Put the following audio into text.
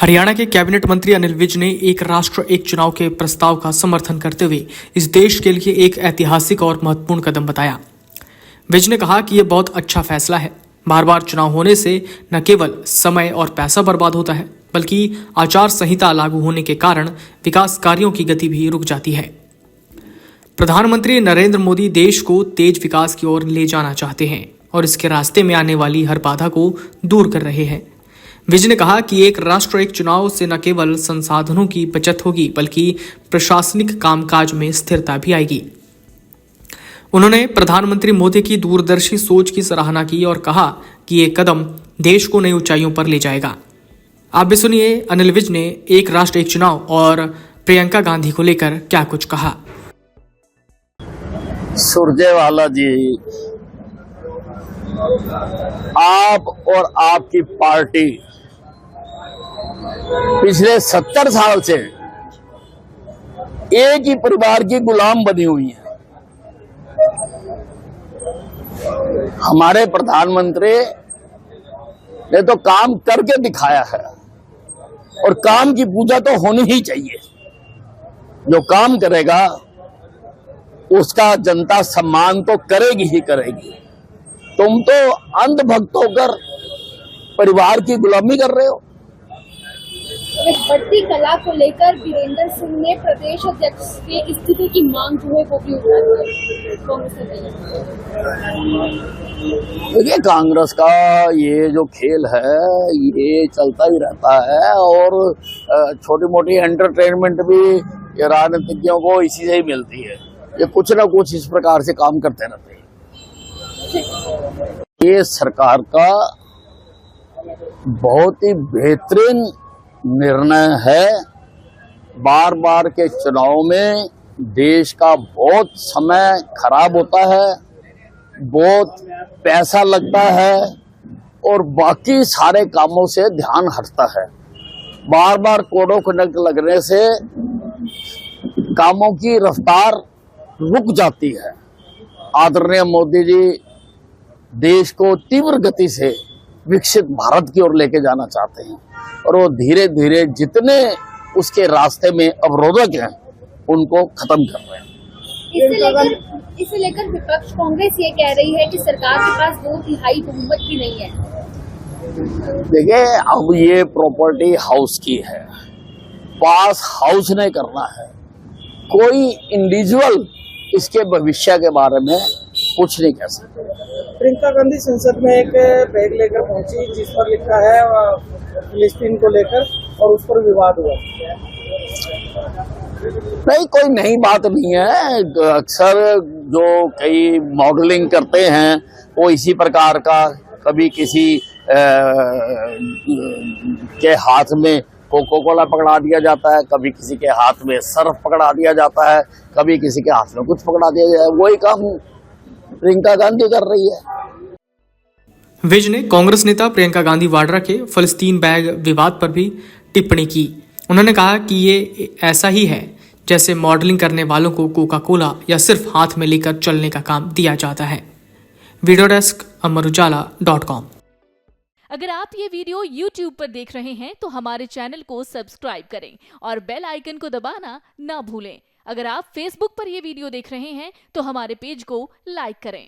हरियाणा के कैबिनेट मंत्री अनिल विज ने एक राष्ट्र एक चुनाव के प्रस्ताव का समर्थन करते हुए इस देश के लिए एक ऐतिहासिक और महत्वपूर्ण कदम बताया। विज ने कहा कि यह बहुत अच्छा फैसला है। बार बार चुनाव होने से न केवल समय और पैसा बर्बाद होता है, बल्कि आचार संहिता लागू होने के कारण विकास कार्यों की गति भी रुक जाती है। प्रधानमंत्री नरेंद्र मोदी देश को तेज विकास की ओर ले जाना चाहते हैं और इसके रास्ते में आने वाली हर बाधा को दूर कर रहे हैं। विज ने कहा कि एक राष्ट्र एक चुनाव से न केवल संसाधनों की बचत होगी, बल्कि प्रशासनिक कामकाज में स्थिरता भी आएगी। उन्होंने प्रधानमंत्री मोदी की दूरदर्शी सोच की सराहना की और कहा कि ये कदम देश को नई ऊंचाइयों पर ले जाएगा। आप भी सुनिए अनिल विज ने एक राष्ट्र एक चुनाव और प्रियंका गांधी को लेकर क्या कुछ कहा। सुरजेवाला जी, आप और आपकी पार्टी पिछले 70 साल से एक ही परिवार की गुलाम बनी हुई है। हमारे प्रधानमंत्री ने तो काम करके दिखाया है और काम की पूजा तो होनी ही चाहिए। जो काम करेगा उसका जनता सम्मान तो करेगी ही करेगी। तुम तो अंधभक्त होकर परिवार की गुलामी कर रहे हो। बढ़ती कला को लेकर वीरेंद्र सिंह ने प्रदेश अध्यक्ष के इस्तीफे की मांग जो है वो भी उठा दी कांग्रेस ने। देखिए, कांग्रेस का ये जो खेल है ये चलता ही रहता है और छोटी मोटी एंटरटेनमेंट भी राजनीतिज्ञों को इसी से ही मिलती है। ये कुछ ना कुछ इस प्रकार से काम करते रहते हैं। ये सरकार का बहुत ही बेहतरीन निर्णय है। बार बार के चुनाव में देश का बहुत समय खराब होता है, बहुत पैसा लगता है और बाकी सारे कामों से ध्यान हटता है। बार बार कोड ऑफ कंडक्ट लगने से कामों की रफ्तार रुक जाती है। आदरणीय मोदी जी देश को तीव्र गति से विकसित भारत की ओर लेके जाना चाहते हैं और वो धीरे धीरे जितने उसके रास्ते में अवरोधक हैं उनको खत्म कर रहे हैं। इसे लेकर विपक्ष कांग्रेस ये कह रही है कि सरकार के पास 2/3 बहुमत भी नहीं है। देखिए, अब ये प्रॉपर्टी हाउस की है, पास हाउस ने करना है। कोई इंडिविजुअल इसके भविष्य के बारे में कुछ नहीं कह सकते। प्रियंका गांधी संसद में एक बैग लेकर पहुंची जिस पर लिखा है फिलिस्तीन को लेकर और उस पर विवाद हुआ। नहीं, कोई नई बात नहीं है। अक्सर जो कई मॉडलिंग करते हैं वो इसी प्रकार का, कभी किसी के हाथ में कोको कोला पकड़ा दिया जाता है, कभी किसी के हाथ में सर्फ पकड़ा दिया जाता है, कभी किसी के हाथ में कुछ पकड़ा दिया जाता है। वही काम प्रियंका गांधी कर रही है। विज ने कांग्रेस नेता प्रियंका गांधी वाड्रा के फलस्तीन बैग विवाद पर भी टिप्पणी की। उन्होंने कहा कि ये ऐसा ही है जैसे मॉडलिंग करने वालों को कोका कोला या सिर्फ हाथ में लेकर चलने का काम दिया जाता है। वीडियो डेस्क अमरउजाला.com। अगर आप ये वीडियो YouTube पर देख रहे हैं तो हमारे चैनल को सब्सक्राइब करें और बेल आइकन को दबाना ना भूलें। अगर आप Facebook पर ये वीडियो देख रहे हैं तो हमारे पेज को लाइक करें।